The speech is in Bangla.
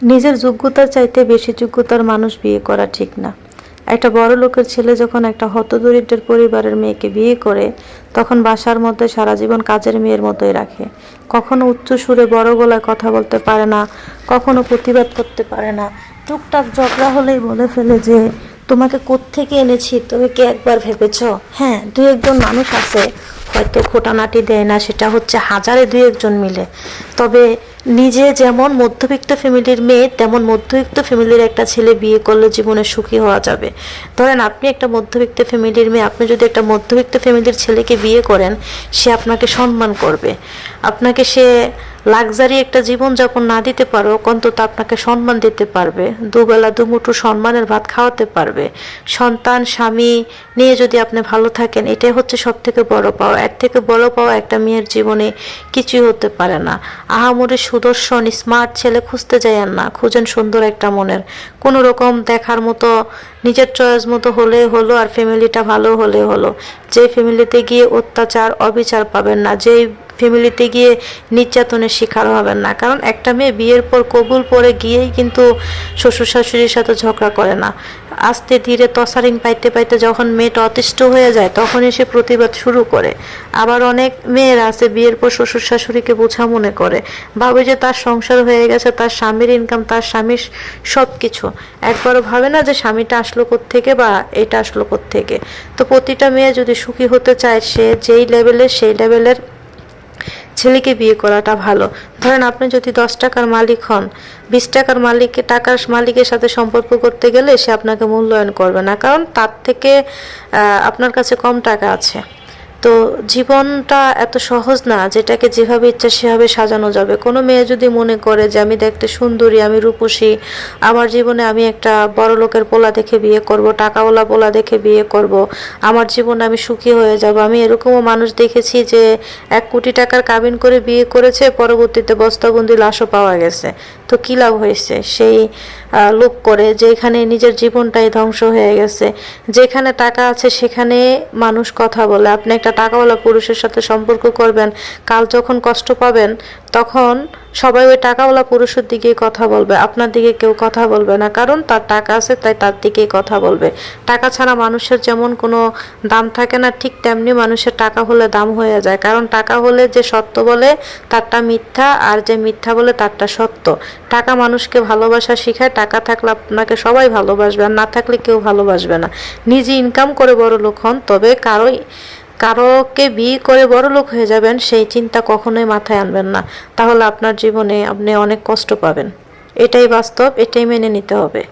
নিজের যোগ্যতার চাইতে বেশি যোগ্যতার মানুষ বিয়ে করা ঠিক না। একটা বড় লোকের ছেলে যখন একটা হতদরিদ্রের পরিবারের মেয়েকে বিয়ে করে, তখন বাসার মধ্যে সারা জীবন কাজের মেয়ের মতোই রাখে। কখনো উচ্চ সুরে বড় গলায় কথা বলতে পারে না, কখনো প্রতিবাদ করতে পারে না। টুকটাক ঝগড়া হলেই বলে ফেলে যে তোমাকে কোত্থেকে এনেছি, তুমি কি একবার ভেবেছ? হ্যাঁ, দু একজন মানুষ আছে হয়তো খোটানাটি দেয় না, সেটা হচ্ছে হাজারে দুই একজন মিলে। তবে নিজে যেমন মধ্যবিত্ত ফ্যামিলির মেয়ে, তেমন মধ্যবিত্ত ফ্যামিলির একটা ছেলে বিয়ে করলে জীবনে সুখী হওয়া যাবে। ধরেন আপনি একটা মধ্যবিত্ত ফ্যামিলির মেয়ে, আপনি যদি একটা মধ্যবিত্ত ফ্যামিলির ছেলেকে বিয়ে করেন, সে আপনাকে সম্মান করবে। আপনাকে সে লাক্সারি একটা জীবনযাপন না দিতে পারো, অন্তত আপনাকে সম্মান দিতে পারবে, দুবেলা দুমুঠো সম্মানের ভাত খাওয়াতে পারবে। সন্তান স্বামী নিয়ে যদি আপনি ভালো থাকেন, এটাই হচ্ছে সব থেকে বড় পাওয়া। এর থেকে বড় পাওয়া একটা মেয়ের জীবনে কিছুই হতে পারে না। আহামরি সুদর্শন স্মার্ট ছেলে খুঁজতে যাইয়েন না, খুঁজেন সুন্দর একটা মনের, কোনো রকম দেখার মতো নিজের চয়েস মতো হলে হলো, আর ফ্যামিলিটা ভালো হলে হলো। যে ফ্যামিলিতে গিয়ে অত্যাচার অবিচার পাবেন না, যেই ফ্যামিলিতে গিয়ে নির্যাতনের শিকার হবেন না। কারণ একটা মেয়ে বিয়ের পর কবুল পরে গিয়েই কিন্তু শ্বশুর শাশুড়ির সাথে ঝগড়া করে না। আস্তে ধীরে তসারিং পাইতে পাইতে যখন মেয়েটা অতিষ্ঠ হয়ে যায়, তখন এসে প্রতিবাদ শুরু করে। আবার অনেক মেয়েরা আছে বিয়ের পর শ্বশুর শাশুড়িকে বোঝা মনে করে, ভাবে যে তার সংসার হয়ে গেছে, তার স্বামীর ইনকাম, তার স্বামীর সব কিছু। একবারও ভাবে না যে স্বামীটা আসলো কোত্থেকে বা এটা আসলো কোত্থেকে। তো প্রতিটা মেয়ে যদি সুখী হতে চায়, সে যেই লেভেলের সেই লেভেলের ছেলেকে বিয়ে করাটা ভালো। ধরেন আপনি যদি 10 টাকার মালিক হন, 20 টাকার টাকার মালিকের সাথে সম্পর্ক করতে গেলে সে আপনাকে মূল্যায়ন করবে না, কারণ তার থেকে আপনার কাছে কম টাকা আছে। তো জীবনটা এত সহজ না যেটাকে যেভাবে ইচ্ছা সেভাবে সাজানো যাবে। কোনো মেয়ে যদি মনে করে যে আমি দেখতে সুন্দরী, আমি রূপসী, আমার জীবনে আমি একটা বড় লোকের পোলা দেখে বিয়ে করব, টাকাওয়ালা পোলা দেখে বিয়ে করব, আমার জীবনে আমি সুখী হয়ে যাব। আমি এরকমও মানুষ দেখেছি যে 1 কোটি টাকার কাবিন করে বিয়ে করেছে, পরবর্তীতে বস্তাবন্দি লাশও পাওয়া গেছে। তো কী লাভ হয়েছে সেই লোভ করে, যেখানে নিজের জীবনটাই ধ্বংস হয়ে গেছে। যেখানে টাকা আছে সেখানে মানুষ কথা বলে। আপনি একটা টাকাওয়ালা পুরুষের সাথে সম্পর্ক করবেন, কাল যখন কষ্ট পাবেন তখন সবাই ওই টাকাওয়ালা পুরুষের দিকেই কথা বলবে, আপনার দিকে কেউ কথা বলবে না। কারণ তার টাকা আছে, তাই তার দিকেই কথা বলবে। টাকা ছাড়া মানুষের যেমন কোনো দাম থাকে না, ঠিক তেমনি মানুষের টাকা হলে দাম হয়ে যায়। কারণ টাকা হলে যে সত্য বলে তারটা মিথ্যা, আর যে মিথ্যা বলে তারটা সত্য। টাকা মানুষকে ভালোবাসা শেখায়। টাকা থাকলে আপনাকে সবাই ভালোবাসবে, আর না থাকলে কেউ ভালোবাসবে না। নিজে ইনকাম করে বড় লোক হন, তবে কারোকে বিয়ে করে বড় লোক হয়ে যাবেন সেই চিন্তা কখনোই মাথায় আনবেন না। তাহলে আপনার জীবনে আপনি অনেক কষ্ট পাবেন। এটাই বাস্তব, এটাই মেনে নিতে হবে।